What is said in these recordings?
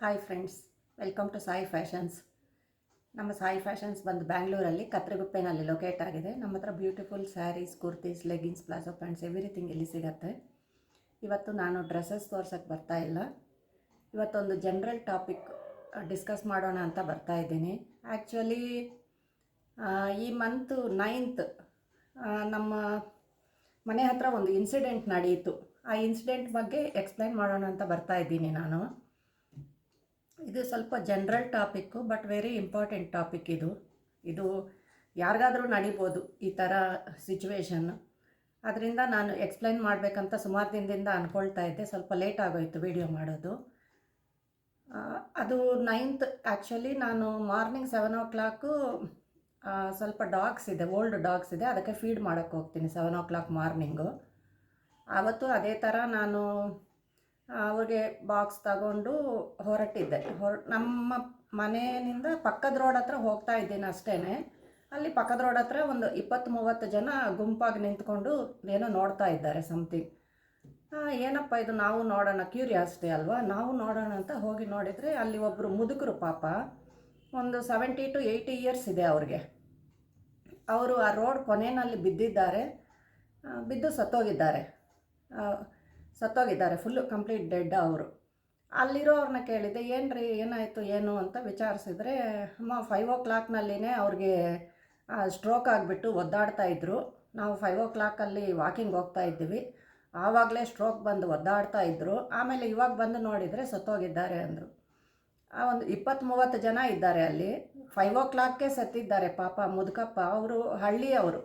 Hi friends, welcome to Sai fashions. ನಮ್ಮ Sai fashions ಬಂದು ಬ್ಯಾಂಗ್ಳೂರಲ್ಲಿ ಕತ್ರಿಗುಪ್ಪೆನಲ್ಲಿ ಲೊಕೇಟ್ ಆಗಿದೆ. ನಮ್ಮ ಹತ್ರ beautiful sarees, kurtis, leggings, palazzo pants everything ಇಲ್ಲಿ ಸಿಗುತ್ತೆ. ಇವತ್ತು ನಾನು ಡ್ರೆಸ್ಸಸ್ ತೋರ್ಸೋಕ್ಕೆ ಬರ್ತಾ ಇಲ್ಲ. ಇವತ್ತೊಂದು ಜನರಲ್ ಟಾಪಿಕ್ ಡಿಸ್ಕಸ್ ಮಾಡೋಣ ಅಂತ ಬರ್ತಾ ಇದ್ದೀನಿ. ಆ್ಯಕ್ಚುಲಿ ಈ ಮಂತು 9th ನಮ್ಮ ಮನೆ ಹತ್ರ ಒಂದು ಇನ್ಸಿಡೆಂಟ್ ನಡೆಯಿತು. ಆ ಇನ್ಸಿಡೆಂಟ್ ಬಗ್ಗೆ ಎಕ್ಸ್ಪ್ಲೈನ್ ಮಾಡೋಣ ಅಂತ ಬರ್ತಾ ಇದ್ದೀನಿ ನಾನು. ಇದು ಸ್ವಲ್ಪ general topic, but very important topic ಇದು ಯಾರಿಗಾದರೂ ನಡಿಬೋದು ಈ ಥರ ಸಿಚುವೇಶನ್ನು. ಅದರಿಂದ ನಾನು ಎಕ್ಸ್ಪ್ಲೈನ್ ಮಾಡಬೇಕಂತ ಸುಮಾರು ದಿನದಿಂದ ಅಂದ್ಕೊಳ್ತಾ ಇದ್ದೆ. ಸ್ವಲ್ಪ ಲೇಟ್ ಆಗೋಯಿತು ವಿಡಿಯೋ ಮಾಡೋದು. ಅದು 9th ಆ್ಯಕ್ಚುಲಿ ನಾನು ಮಾರ್ನಿಂಗ್ 7 o'clock ಸ್ವಲ್ಪ ಡಾಗ್ಸ್ ಇದೆ, ಓಲ್ಡ್ ಡಾಗ್ಸ್ ಇದೆ, ಅದಕ್ಕೆ ಫೀಡ್ ಮಾಡೋಕ್ಕೆ ಹೋಗ್ತೀನಿ 7 o'clock ಮಾರ್ನಿಂಗು. ಆವತ್ತು ಅದೇ ಥರ ನಾನು ಅವ್ರಿಗೆ ಬಾಕ್ಸ್ ತಗೊಂಡು ಹೊರಟಿದ್ದೆ. ನಮ್ಮ ಮನೆಯಿಂದ ಪಕ್ಕದ ರೋಡ್ ಹತ್ರ ಹೋಗ್ತಾ ಇದ್ದೀನಿ ಅಷ್ಟೇ. ಅಲ್ಲಿ ಪಕ್ಕದ ರೋಡ್ ಹತ್ರ ಒಂದು 20-30 ಜನ ಗುಂಪಾಗಿ ನಿಂತ್ಕೊಂಡು ಏನೋ ನೋಡ್ತಾ ಇದ್ದಾರೆ ಸಮಥಿಂಗ್. ಏನಪ್ಪ ಇದು, ನಾವು ನೋಡೋಣ, ಕ್ಯೂರಿಯಾಸಿಟಿ ಅಲ್ವಾ, ನಾವು ನೋಡೋಣ ಅಂತ ಹೋಗಿ ನೋಡಿದರೆ ಅಲ್ಲಿ ಒಬ್ಬರು ಮುದುಕರು, ಪಾಪ ಒಂದು 70 to 80 years ಇದೆ ಅವ್ರಿಗೆ. ಅವರು ಆ ರೋಡ್ ಕೊನೆಯಲ್ಲಿ ಬಿದ್ದಿದ್ದಾರೆ, ಬಿದ್ದು ಸತ್ತೋಗಿದ್ದಾರೆ, ಫುಲ್ಲು ಕಂಪ್ಲೀಟ್ ಡೆಡ್ ಅವರು. ಅಲ್ಲಿರೋರನ್ನ ಕೇಳಿದೆ, ಏನಾಯಿತು ಏನು ಅಂತ ವಿಚಾರಿಸಿದ್ರೆ, 5 o'clockನಲ್ಲಿನೇ ಅವ್ರಿಗೆ ಸ್ಟ್ರೋಕ್ ಆಗಿಬಿಟ್ಟು ಒದ್ದಾಡ್ತಾಯಿದ್ರು. ನಾವು 5 o'clock ವಾಕಿಂಗ್ ಹೋಗ್ತಾ ಇದ್ದೀವಿ, ಆವಾಗಲೇ ಸ್ಟ್ರೋಕ್ ಬಂದು ಒದ್ದಾಡ್ತಾಯಿದ್ರು. ಆಮೇಲೆ ಇವಾಗ ಬಂದು ನೋಡಿದರೆ ಸತ್ತೋಗಿದ್ದಾರೆ ಅಂದರು. ಒಂದು 20-30 ಜನ ಇದ್ದಾರೆ ಅಲ್ಲಿ. 5 o'clock ಸತ್ತಿದ್ದಾರೆ ಪಾಪ ಮುದುಕಪ್ಪ. ಅವರು ಹಳ್ಳಿಯವರು,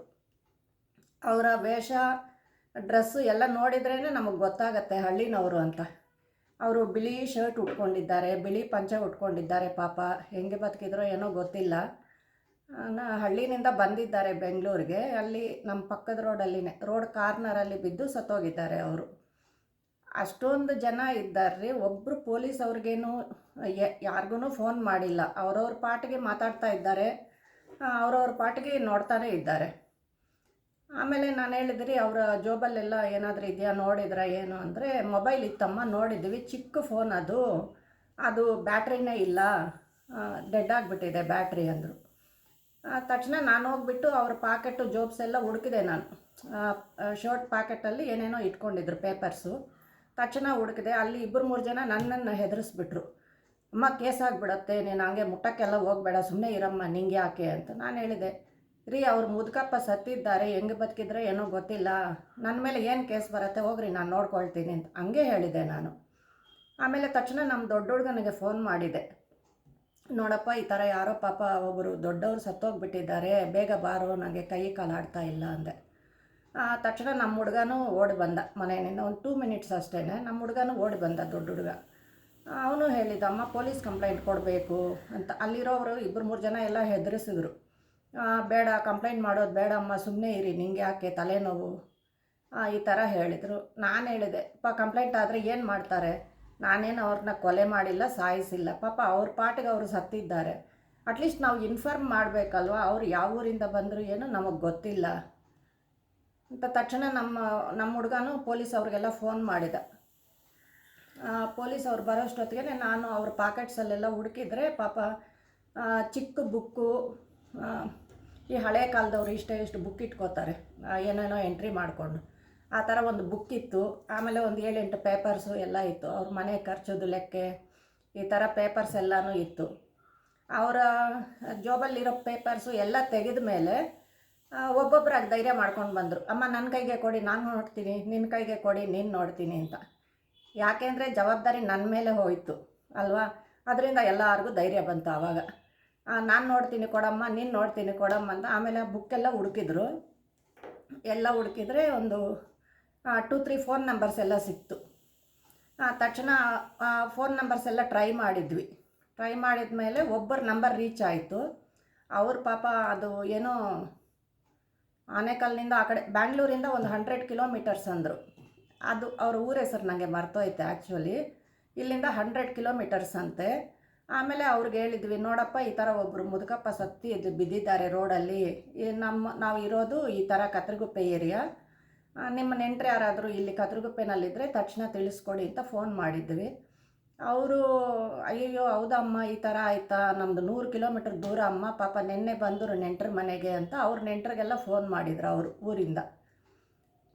ಅವರ ವೇಷ, ಡ್ರೆಸ್ಸು ಎಲ್ಲ ನೋಡಿದ್ರೇ ನಮಗೆ ಗೊತ್ತಾಗತ್ತೆ ಹಳ್ಳಿನವರು ಅಂತ. ಅವರು ಬಿಳಿ ಶರ್ಟ್ ಉಟ್ಕೊಂಡಿದ್ದಾರೆ, ಬಿಳಿ ಪಂಚೆ ಉಟ್ಕೊಂಡಿದ್ದಾರೆ. ಪಾಪ ಹೆಂಗೆ ಬದುಕಿದ್ರೋ ಏನೋ ಗೊತ್ತಿಲ್ಲ. ಹಳ್ಳಿನಿಂದ ಬಂದಿದ್ದಾರೆ ಬೆಂಗಳೂರಿಗೆ. ಅಲ್ಲಿ ನಮ್ಮ ಪಕ್ಕದ ರೋಡಲ್ಲಿನೇ, ರೋಡ್ ಕಾರ್ನರಲ್ಲಿ ಬಿದ್ದು ಸತ್ತೋಗಿದ್ದಾರೆ ಅವರು. ಅಷ್ಟೊಂದು ಜನ ಇದ್ದಾರೆ. ಒಬ್ಬರು ಪೊಲೀಸ್ ಅವ್ರಿಗೇನು ಯಾರಿಗೂ ಫೋನ್ ಮಾಡಿಲ್ಲ. ಅವ್ರವ್ರ ಪಾಟಿಗೆ ಮಾತಾಡ್ತಾ ಇದ್ದಾರೆ, ಅವ್ರವ್ರ ಪಾಟಿಗೆ ನೋಡ್ತಾನೆ ಇದ್ದಾರೆ. ಆಮೇಲೆ ನಾನು ಹೇಳಿದ್ರಿ, ಅವರ ಜೋಬಲ್ಲೆಲ್ಲ ಏನಾದರೂ ಇದೆಯಾ ನೋಡಿದ್ರೆ ಏನು ಅಂದರೆ, ಮೊಬೈಲ್ ಇತ್ತಮ್ಮ, ನೋಡಿದ್ವಿ, ಚಿಕ್ಕ ಫೋನ್ ಅದು ಬ್ಯಾಟ್ರಿನೇ ಇಲ್ಲ, ಡೆಡ್ ಆಗಿಬಿಟ್ಟಿದೆ ಬ್ಯಾಟ್ರಿ ಅಂದರು. ತಕ್ಷಣ ನಾನು ಹೋಗ್ಬಿಟ್ಟು ಅವ್ರ ಪಾಕೆಟು, ಜೋಬ್ಸ್ ಎಲ್ಲ ಹುಡುಕಿದೆ ನಾನು. ಶರ್ಟ್ ಪ್ಯಾಕೆಟಲ್ಲಿ ಏನೇನೋ ಇಟ್ಕೊಂಡಿದ್ರು ಪೇಪರ್ಸು. ತಕ್ಷಣ ಹುಡುಕಿದೆ, ಅಲ್ಲಿ 2-3 ಜನ ನನ್ನನ್ನು ಹೆದರಿಸ್ಬಿಟ್ರು. ಅಮ್ಮ ಕೇಸ್ ಆಗಿಬಿಡತ್ತೆ, ನೀನು ಹಂಗೆ ಮುಟ್ಟಕ್ಕೆಲ್ಲ ಹೋಗಬೇಡ, ಸುಮ್ಮನೆ ಇರಮ್ಮ, ನಿಂಗೆ ಯಾಕೆ ಅಂತ. ನಾನು ಹೇಳಿದೆ, ರೀ ಅವ್ರು ಮುದುಕಪ್ಪ ಸತ್ತಿದ್ದಾರೆ, ಹೆಂಗೆ ಬದುಕಿದ್ರೆ ಏನೋ ಗೊತ್ತಿಲ್ಲ, ನನ್ನ ಮೇಲೆ ಏನು ಕೇಸ್ ಬರುತ್ತೆ, ಹೋಗ್ರಿ ನಾನು ನೋಡ್ಕೊಳ್ತೀನಿ ಅಂತ ಹಂಗೆ ಹೇಳಿದೆ ನಾನು. ಆಮೇಲೆ ತಕ್ಷಣ ನಮ್ಮ ದೊಡ್ಡ ಹುಡುಗನಿಗೆ ಫೋನ್ ಮಾಡಿದೆ, ನೋಡಪ್ಪ ಈ ಥರ ಯಾರೋ ಪಾಪ ಒಬ್ಬರು ದೊಡ್ಡವರು ಸತ್ತೋಗ್ಬಿಟ್ಟಿದ್ದಾರೆ, ಬೇಗ ಬಾರೋ, ನನಗೆ ಕೈ ಕಾಲು ಆಡ್ತಾ ಇಲ್ಲ ಅಂದೆ. ತಕ್ಷಣ ನಮ್ಮ ಹುಡುಗನೂ ಓಡಿ ಬಂದ ಮನೆಯಿಂದ. ಒಂದು 2 minutes ಅಷ್ಟೇ. ನಮ್ಮ ಹುಡುಗನೂ ಓಡಿ ಬಂದ, ದೊಡ್ಡ ಹುಡುಗ. ಅವನು ಹೇಳಿದ, ಅಮ್ಮ ಪೊಲೀಸ್ ಕಂಪ್ಲೇಂಟ್ ಕೊಡಬೇಕು ಅಂತ. ಅಲ್ಲಿರೋರು 2-3 ಜನ ಎಲ್ಲ ಹೆದರಿಸಿದ್ರು. ಬೇಡ, ಕಂಪ್ಲೇಂಟ್ ಮಾಡೋದು ಬೇಡ ಅಮ್ಮ, ಸುಮ್ಮನೆ ಇರಿ, ನಿಂಗೆ ಯಾಕೆ ತಲೆನೋವು, ಈ ಥರ ಹೇಳಿದರು. ನಾನು ಹೇಳಿದೆ, ಕಂಪ್ಲೇಂಟ್ ಆದರೆ ಏನು ಮಾಡ್ತಾರೆ, ನಾನೇನು ಅವ್ರನ್ನ ಕೊಲೆ ಮಾಡಿಲ್ಲ, ಸಾಯಿಸಿಲ್ಲ, ಪಾಪ ಅವ್ರ ಪಾಟಿಗೆ ಅವರು ಸತ್ತಿದ್ದಾರೆ. ಅಟ್ಲೀಸ್ಟ್ ನಾವು ಇನ್ಫಾರ್ಮ್ ಮಾಡಬೇಕಲ್ವ, ಅವ್ರು ಯಾವ ಊರಿಂದ ಬಂದರು ಏನು ನಮಗೆ ಗೊತ್ತಿಲ್ಲ ಅಂತ. ತಕ್ಷಣ ನಮ್ಮ ಹುಡುಗನೂ ಪೊಲೀಸ್ ಅವ್ರಿಗೆಲ್ಲ ಫೋನ್ ಮಾಡಿದ. ಪೊಲೀಸ್ ಅವ್ರು ಬರೋಷ್ಟೊತ್ತಿಗೆ ನಾನು ಅವ್ರ ಪಾಕೆಟ್ಸಲ್ಲೆಲ್ಲ ಹುಡುಕಿದ್ರೆ, ಪಾಪ ಚಿಕ್ಕ ಬುಕ್ಕು, ಈ ಹಳೆ ಕಾಲದವ್ರು ಇಷ್ಟು ಬುಕ್ ಇಟ್ಕೋತಾರೆ, ಏನೇನೋ ಎಂಟ್ರಿ ಮಾಡಿಕೊಂಡು, ಆ ಥರ ಒಂದು ಬುಕ್ ಇತ್ತು. ಆಮೇಲೆ ಒಂದು 7-8 ಪೇಪರ್ಸು ಎಲ್ಲ ಇತ್ತು. ಅವ್ರ ಮನೆ ಖರ್ಚುದು ಲೆಕ್ಕೆ, ಈ ಥರ ಪೇಪರ್ಸ್ ಎಲ್ಲನೂ ಇತ್ತು. ಅವರ ಜೋಬಲ್ಲಿರೋ ಪೇಪರ್ಸು ಎಲ್ಲ ತೆಗೆದ ಮೇಲೆ ಒಬ್ಬೊಬ್ಬರಾಗಿ ಧೈರ್ಯ ಮಾಡ್ಕೊಂಡು ಬಂದರು, ಅಮ್ಮ ನನ್ನ ಕೈಗೆ ಕೊಡಿ, ನಾನು ನೋಡ್ತೀನಿ, ನಿನ್ನ ಕೈಗೆ ಕೊಡಿ, ನೀನು ನೋಡ್ತೀನಿ ಅಂತ. ಯಾಕೆಂದರೆ ಜವಾಬ್ದಾರಿ ನನ್ನ ಮೇಲೆ ಹೋಯಿತು ಅಲ್ವಾ. ಅದರಿಂದ ಎಲ್ಲರಿಗೂ ಧೈರ್ಯ ಬಂತು ಆವಾಗ. ನಾನು ನೋಡ್ತೀನಿ ಕೊಡಮ್ಮ, ನೀನು ನೋಡ್ತೀನಿ ಕೊಡಮ್ಮ ಅಂತ. ಆಮೇಲೆ ಬುಕ್ಕೆಲ್ಲ ಹುಡುಕಿದ್ರು. ಹುಡುಕಿದ್ರೆ ಒಂದು 2-3 ಫೋನ್ ನಂಬರ್ಸ್ ಎಲ್ಲ ಸಿಕ್ತು. ತಕ್ಷಣ ಫೋನ್ ನಂಬರ್ಸ್ ಎಲ್ಲ ಟ್ರೈ ಮಾಡಿದ ಮೇಲೆ ಒಬ್ಬರ ನಂಬರ್ ರೀಚ್ ಆಯಿತು. ಅವ್ರ ಪಾಪ ಅದು ಏನೋ ಆನೇಕಲ್ನಿಂದ ಆ ಕಡೆ ಬ್ಯಾಂಗ್ಳೂರಿಂದ ಒಂದು 100 kilometers ಅಂದರು. ಅದು ಅವ್ರ ಊರ ಹೆಸರು ನನಗೆ ಮರ್ತೋಯ್ತೆ ಆ್ಯಕ್ಚುಲಿ. ಇಲ್ಲಿಂದ 100 kilometers ಅಂತೆ. ಆಮೇಲೆ ಅವ್ರಿಗೆ ಹೇಳಿದ್ವಿ, ನೋಡಪ್ಪ ಈ ಥರ ಒಬ್ಬರು ಮುದುಕಪ್ಪ ಬಿದ್ದಿದ್ದಾರೆ ರೋಡಲ್ಲಿ, ನಾವು ಇರೋದು ಈ ಥರ ಕತ್ರಿಗುಪ್ಪೆ ಏರಿಯಾ, ನಿಮ್ಮ ನೆಂಟರು ಯಾರಾದರೂ ಇಲ್ಲಿ ಕತ್ರಿಗುಪ್ಪೆನಲ್ಲಿದ್ದರೆ ತಕ್ಷಣ ತಿಳಿಸ್ಕೊಡಿ ಅಂತ ಫೋನ್ ಮಾಡಿದ್ವಿ. ಅವರು ಅಯ್ಯಯ್ಯೋ ಹೌದಾ ಅಮ್ಮ ಈ ಥರ ಆಯಿತಾ, ನಮ್ಮದು 100 ಕಿಲೋಮೀಟರ್ ದೂರ ಅಮ್ಮ, ಪಾಪ ನಿನ್ನೆ ಬಂದರು ನೆಂಟರ ಮನೆಗೆ ಅಂತ ಅವ್ರ ನೆಂಟರಿಗೆಲ್ಲ ಫೋನ್ ಮಾಡಿದ್ರು ಅವರು ಊರಿಂದ.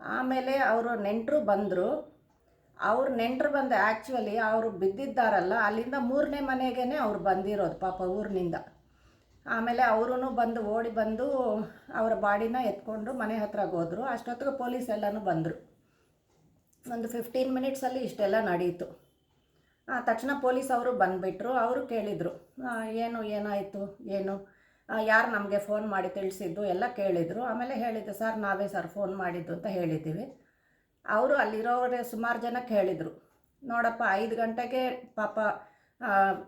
ಆಮೇಲೆ ಅವರು ನೆಂಟರು ಬಂದರು. ಅವ್ರ ನೆಂಟರು ಬಂದು ಆ್ಯಕ್ಚುಲಿ ಅವರು ಬಿದ್ದಿದ್ದಾರಲ್ಲ ಅಲ್ಲಿಂದ 3ನೇ ಮನೆಗೇ ಅವ್ರು ಬಂದಿರೋದು ಪಾಪ ಊರಿನಿಂದ. ಆಮೇಲೆ ಅವರೂ ಬಂದು ಓಡಿ ಬಂದು ಅವರ ಬಾಡಿನ ಎತ್ಕೊಂಡು ಮನೆ ಹತ್ರಕ್ಕೆ ಹೋದರು. ಅಷ್ಟೊತ್ತಿಗೆ ಪೊಲೀಸ್ ಎಲ್ಲನೂ ಬಂದರು. ಒಂದು 15 ಮಿನಿಟ್ಸಲ್ಲಿ ಇಷ್ಟೆಲ್ಲ ನಡೀತು. ತಕ್ಷಣ ಪೊಲೀಸ್ ಅವರು ಬಂದುಬಿಟ್ರು. ಅವರು ಕೇಳಿದರು, ಏನಾಯಿತು ಏನು, ಯಾರು ನಮಗೆ ಫೋನ್ ಮಾಡಿ ತಿಳಿಸಿದ್ದು ಎಲ್ಲ ಕೇಳಿದರು. ಆಮೇಲೆ ಹೇಳಿದ್ದು, ಸರ್ ನಾವೇ ಸರ್ ಫೋನ್ ಮಾಡಿದ್ದು ಅಂತ ಹೇಳಿದ್ದೀವಿ. ಅವರು ಅಲ್ಲಿರೋರೇ ಸುಮಾರು ಜನಕ್ಕೆ ಹೇಳಿದರು, ನೋಡಪ್ಪ 5 ಗಂಟೆಗೆ ಪಾಪ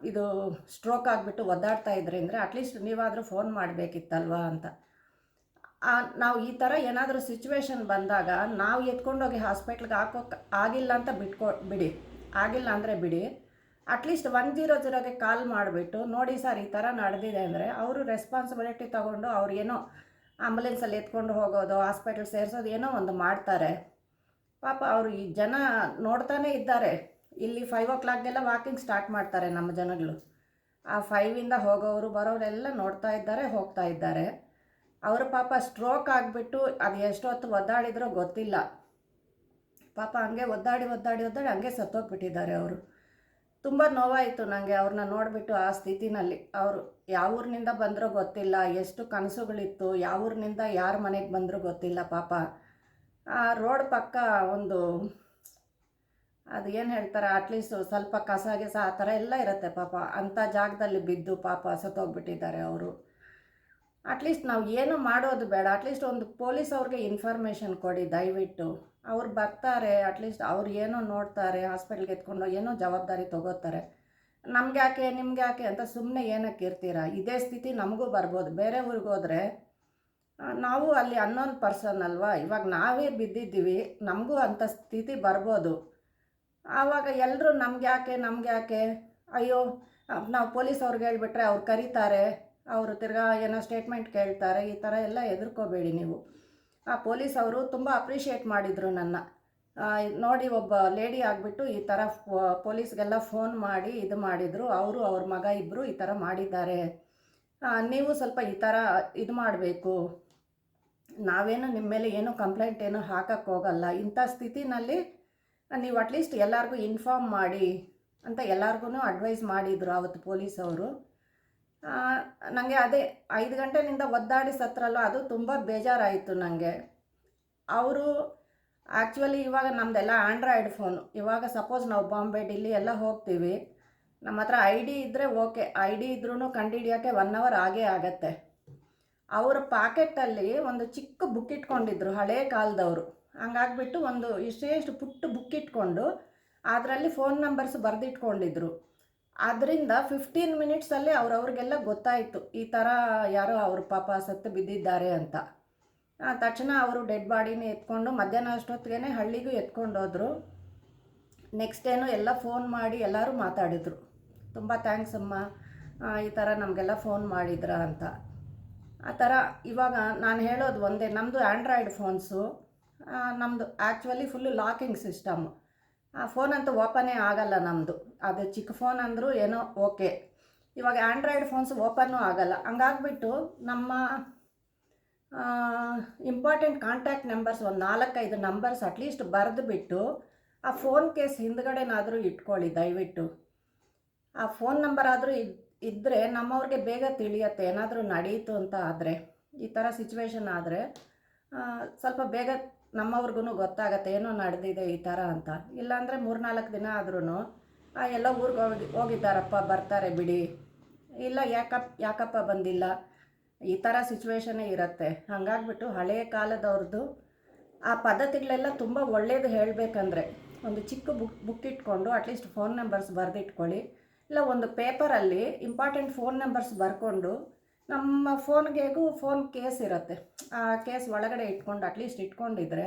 ಇದು ಸ್ಟ್ರೋಕ್ ಆಗಿಬಿಟ್ಟು ಒದ್ದಾಡ್ತಾ ಇದ್ರಿ ಅಂದರೆ ಅಟ್ಲೀಸ್ಟ್ ನೀವಾದರೂ ಫೋನ್ ಮಾಡಬೇಕಿತ್ತಲ್ವಾ ಅಂತ. ನಾವು ಈ ಥರ ಏನಾದರೂ ಸಿಚುವೇಶನ್ ಬಂದಾಗ ನಾವು ಎತ್ಕೊಂಡೋಗಿ ಹಾಸ್ಪಿಟ್ಲಿಗೆ ಹಾಕೋಕ್ಕೆ ಆಗಿಲ್ಲ ಅಂತ ಬಿಡಿ, ಆಗಿಲ್ಲ ಅಂದರೆ ಬಿಡಿ, ಅಟ್ಲೀಸ್ಟ್ 100ಗೆ ಕಾಲ್ ಮಾಡಿಬಿಟ್ಟು ನೋಡಿ ಸರ್ ಈ ಥರ ನಡೆದಿದೆ ಅಂದರೆ ಅವರು ರೆಸ್ಪಾನ್ಸಿಬಿಲಿಟಿ ತೊಗೊಂಡು ಅವ್ರು ಏನೋ ಆಂಬುಲೆನ್ಸಲ್ಲಿ ಎತ್ಕೊಂಡು ಹೋಗೋದು, ಹಾಸ್ಪಿಟ್ಲ್ ಸೇರಿಸೋದು ಏನೋ ಒಂದು ಮಾಡ್ತಾರೆ. ಪಾಪ ಅವರು ಈ ಜನ ನೋಡ್ತಾನೇ ಇದ್ದಾರೆ. ಇಲ್ಲಿ 5 o'clockಗೆಲ್ಲ ವಾಕಿಂಗ್ ಸ್ಟಾರ್ಟ್ ಮಾಡ್ತಾರೆ ನಮ್ಮ ಜನಗಳು. ಆ 5ಇಂದ ಹೋಗೋರು ಬರೋರೆಲ್ಲ ನೋಡ್ತಾ ಇದ್ದಾರೆ, ಹೋಗ್ತಾ ಇದ್ದಾರೆ. ಅವರು ಪಾಪ ಸ್ಟ್ರೋಕ್ ಆಗಿಬಿಟ್ಟು ಅದು ಎಷ್ಟೊತ್ತು ಒದ್ದಾಡಿದ್ರೋ ಗೊತ್ತಿಲ್ಲ. ಪಾಪ ಹಂಗೆ ಒದ್ದಾಡಿ ಹಂಗೆ ಸತ್ತೋಗ್ಬಿಟ್ಟಿದ್ದಾರೆ ಅವರು. ತುಂಬ ನೋವಾಯಿತು ನನಗೆ ಅವ್ರನ್ನ ನೋಡಿಬಿಟ್ಟು ಆ ಸ್ಥಿತಿನಲ್ಲಿ. ಅವರು ಯಾವ ಊರಿನಿಂದ ಬಂದರೋ ಗೊತ್ತಿಲ್ಲ, ಎಷ್ಟು ಕನಸುಗಳಿತ್ತು, ಯಾವ ಊರಿನಿಂದ ಯಾರ ಮನೆಗೆ ಬಂದರೂ ಗೊತ್ತಿಲ್ಲ. ಪಾಪ ಆ ರೋಡ್ ಪಕ್ಕ ಒಂದು ಅದು ಏನು ಹೇಳ್ತಾರೆ ಅಟ್ಲೀಸ್ಟ್ ಸ್ವಲ್ಪ ಕಸ ಆ ಥರ ಎಲ್ಲ ಇರುತ್ತೆ. ಪಾಪ ಅಂಥ ಜಾಗದಲ್ಲಿ ಬಿದ್ದು ಪಾಪ ಸತ್ತೋಗ್ಬಿಟ್ಟಿದ್ದಾರೆ ಅವರು. ಅಟ್ಲೀಸ್ಟ್ ನಾವು ಏನು ಮಾಡೋದು ಬೇಡ, ಅಟ್ಲೀಸ್ಟ್ ಒಂದು ಪೊಲೀಸ್ ಅವ್ರಿಗೆ ಇನ್ಫಾರ್ಮೇಷನ್ ಕೊಡಿ ದಯವಿಟ್ಟು. ಅವ್ರು ಬರ್ತಾರೆ, ಅಟ್ಲೀಸ್ಟ್ ಅವ್ರು ಏನೋ ನೋಡ್ತಾರೆ, ಹಾಸ್ಪಿಟ್ಲ್ಗೆ ಎತ್ಕೊಂಡು ಏನೋ ಜವಾಬ್ದಾರಿ ತೊಗೋತಾರೆ. ನಮ್ಗೆ ಯಾಕೆ ನಿಮ್ಗೆ ಯಾಕೆ ಅಂತ ಸುಮ್ಮನೆ ಏನಕ್ಕೆ ಇರ್ತೀರಾ? ಇದೇ ಸ್ಥಿತಿ ನಮಗೂ ಬರ್ಬೋದು. ಬೇರೆ ಊರಿಗೆ ಹೋದರೆ ನಾವು ಅಲ್ಲಿ ಅನ್ನೋನ್ ಪರ್ಸನ್ ಅಲ್ವಾ, ಇವಾಗ ನಾವೇ ಬಿದ್ದಿದ್ದೀವಿ, ನಮಗೂ ಅಂಥ ಸ್ಥಿತಿ ಬರ್ಬೋದು. ಆವಾಗ ಎಲ್ಲರೂ ನಮ್ಗೆ ಯಾಕೆ ಅಯ್ಯೋ ನಾವು ಪೊಲೀಸ್ ಅವ್ರಿಗೆ ಹೇಳಿಬಿಟ್ರೆ ಅವ್ರು ಕರೀತಾರೆ, ಅವರು ತಿರ್ಗಾ ಏನೋ ಸ್ಟೇಟ್ಮೆಂಟ್ ಕೇಳ್ತಾರೆ, ಈ ಥರ ಎಲ್ಲ ಹೆದರ್ಕೋಬೇಡಿ ನೀವು. ಆ ಪೊಲೀಸ್ ಅವರು ತುಂಬ ಅಪ್ರಿಷಿಯೇಟ್ ಮಾಡಿದರು ನನ್ನ. ನೋಡಿ ಒಬ್ಬ ಲೇಡಿ ಆಗಿಬಿಟ್ಟು ಈ ಥರ ಪೊಲೀಸ್ಗೆಲ್ಲ ಫೋನ್ ಮಾಡಿ ಇದು ಮಾಡಿದರು, ಅವರು ಅವ್ರ ಮಗ ಇಬ್ಬರು ಈ ಥರ ಮಾಡಿದ್ದಾರೆ, ನೀವು ಸ್ವಲ್ಪ ಈ ಥರ ಇದು ಮಾಡಬೇಕು, ನಾವೇನು ನಿಮ್ಮ ಮೇಲೆ ಏನೂ ಕಂಪ್ಲೇಂಟ್ ಏನೂ ಹಾಕಕ್ಕೆ ಹೋಗಲ್ಲ, ಇಂಥ ಸ್ಥಿತಿನಲ್ಲಿ ನೀವು ಅಟ್ಲೀಸ್ಟ್ ಎಲ್ಲರಿಗೂ ಇನ್ಫಾರ್ಮ್ ಮಾಡಿ ಅಂತ ಎಲ್ಲರಿಗೂ ಅಡ್ವೈಸ್ ಮಾಡಿದರು ಅವತ್ತು ಪೊಲೀಸವರು. ನನಗೆ ಅದೇ 5 ಗಂಟೆಯಿಂದ ಒದ್ದಾಡಿ ಸತ್ರಲ್ಲ, ಅದು ತುಂಬ ಬೇಜಾರಾಯಿತು ನನಗೆ. ಅವರು ಆ್ಯಕ್ಚುಲಿ ಇವಾಗ ನಮ್ಮದೆಲ್ಲ ಆಂಡ್ರಾಯ್ಡ್ ಫೋನು. ಇವಾಗ ಸಪೋಸ್ ನಾವು ಬಾಂಬೆ ಡಿಲ್ಲಿ ಎಲ್ಲ ಹೋಗ್ತೀವಿ, ನಮ್ಮ ಹತ್ರ ID ಇದ್ದರೆ ಓಕೆ, ID ಇದ್ರೂ ಕಂಡುಹಿಡಿಯೋಕ್ಕೆ 1 hour ಆಗೇ ಆಗತ್ತೆ. ಅವರ ಪಾಕೆಟಲ್ಲಿ ಒಂದು ಚಿಕ್ಕ ಬುಕ್ ಇಟ್ಕೊಂಡಿದ್ರು ಹಳೇ ಕಾಲದವರು. ಹಂಗಾಗ್ಬಿಟ್ಟು ಒಂದು ಇಷ್ಟು ಪುಟ್ಟ ಬುಕ್ ಇಟ್ಕೊಂಡು ಅದರಲ್ಲಿ ಫೋನ್ ನಂಬರ್ಸ್ ಬರೆದಿಟ್ಕೊಂಡಿದ್ರು. ಅದರಿಂದ 15 ಮಿನಿಟ್ಸಲ್ಲಿ ಅವ್ರಿಗೆಲ್ಲ ಗೊತ್ತಾಯಿತು ಈ ಥರ ಯಾರೋ ಅವ್ರ ಪಾಪ ಸತ್ತು ಬಿದ್ದಿದ್ದಾರೆ ಅಂತ. ತಕ್ಷಣ ಅವರು ಡೆಡ್ ಬಾಡಿನ ಎತ್ಕೊಂಡು ಮಧ್ಯಾಹ್ನ ಅಷ್ಟೊತ್ತಿಗೆ ಹಳ್ಳಿಗೂ ಎತ್ಕೊಂಡೋದ್ರು. ನೆಕ್ಸ್ಟ್ ಏನು ಎಲ್ಲ ಫೋನ್ ಮಾಡಿ ಎಲ್ಲರೂ ಮಾತಾಡಿದರು, ತುಂಬ ಥ್ಯಾಂಕ್ಸ್ ಅಮ್ಮ, ಈ ಥರ ನಮಗೆಲ್ಲ ಫೋನ್ ಮಾಡಿದ್ರ ಅಂತ. ಆ ಥರ ಇವಾಗ ನಾನು ಹೇಳೋದು ಒಂದೇ, ನಮ್ಮದು ಆ್ಯಂಡ್ರಾಯ್ಡ್ ಫೋನ್ಸು, ನಮ್ಮದು ಆ್ಯಕ್ಚುಲಿ ಫುಲ್ಲು ಲಾಕಿಂಗ್ ಸಿಸ್ಟಮ್. ಆ ಫೋನ್ ಅಂತೂ ಓಪನೇ ಆಗಲ್ಲ ನಮ್ಮದು. ಅದು ಚಿಕ್ಕ ಫೋನ್ ಅಂದರೂ ಏನೋ ಓಕೆ, ಇವಾಗ ಆ್ಯಂಡ್ರಾಯ್ಡ್ ಫೋನ್ಸ್ ಓಪನ್ನೂ ಆಗಲ್ಲ. ಹಂಗಾಗ್ಬಿಟ್ಟು ನಮ್ಮ ಇಂಪಾರ್ಟೆಂಟ್ ಕಾಂಟ್ಯಾಕ್ಟ್ ನಂಬರ್ಸ್ ಒಂದು 4-5 ನಂಬರ್ಸ್ ಅಟ್ಲೀಸ್ಟ್ ಬರೆದುಬಿಟ್ಟು ಆ ಫೋನ್ ಕೇಸ್ ಹಿಂದ್ಗಡೆನಾದರೂ ಇಟ್ಕೊಳ್ಳಿ ದಯವಿಟ್ಟು. ಆ ಫೋನ್ ನಂಬರ್ ಆದರೂ ಇದ್ದರೆ ನಮ್ಮವ್ರಿಗೆ ಬೇಗ ತಿಳಿಯತ್ತೆ ಏನಾದರೂ ನಡೀತು ಅಂತ ಆದರೆ, ಈ ಥರ ಸಿಚುವೇಶನ್ ಆದರೆ ಸ್ವಲ್ಪ ಬೇಗ ನಮ್ಮವ್ರಿಗೂ ಗೊತ್ತಾಗತ್ತೆ ಏನೋ ನಡೆದಿದೆ ಈ ಥರ ಅಂತ. ಇಲ್ಲಾಂದರೆ 3-4 ದಿನ ಆದ್ರೂ ಎಲ್ಲ ಊರಿಗೆ ಹೋಗಿದ್ದಾರಪ್ಪ ಬರ್ತಾರೆ ಬಿಡಿ, ಇಲ್ಲ ಯಾಕಪ್ಪ ಬಂದಿಲ್ಲ, ಈ ಥರ ಸಿಚುವೇಶನ್ನೇ ಇರುತ್ತೆ. ಹಾಗಾಗ್ಬಿಟ್ಟು ಹಳೆಯ ಕಾಲದವ್ರದ್ದು ಆ ಪದ್ಧತಿಗಳೆಲ್ಲ ತುಂಬ ಒಳ್ಳೆಯದು. ಹೇಳಬೇಕಂದ್ರೆ ಒಂದು ಚಿಕ್ಕ ಬುಕ್ ಇಟ್ಕೊಂಡು ಅಟ್ಲೀಸ್ಟ್ ಫೋನ್ ನಂಬರ್ಸ್ ಬರೆದಿಟ್ಕೊಳ್ಳಿ, ಇಲ್ಲ ಒಂದು ಪೇಪರಲ್ಲಿ ಇಂಪಾರ್ಟೆಂಟ್ ಫೋನ್ ನಂಬರ್ಸ್ ಬರ್ಕೊಂಡು ನಮ್ಮ ಫೋನ್ಗೆಗೂ ಫೋನ್ ಕೇಸ್ ಇರುತ್ತೆ, ಆ ಕೇಸ್ ಒಳಗಡೆ ಇಟ್ಕೊಂಡು ಅಟ್ಲೀಸ್ಟ್ ಇಟ್ಕೊಂಡಿದ್ರೆ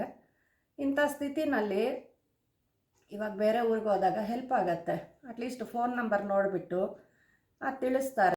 ಇಂಥ ಸ್ಥಿತಿನಲ್ಲಿ ಇವಾಗ ಬೇರೆ ಊರಿಗೆ ಹೋದಾಗ ಹೆಲ್ಪ್ ಆಗುತ್ತೆ. ಅಟ್ಲೀಸ್ಟ್ ಫೋನ್ ನಂಬರ್ ನೋಡಿಬಿಟ್ಟು ತಿಳಿಸ್ತಾರೆ.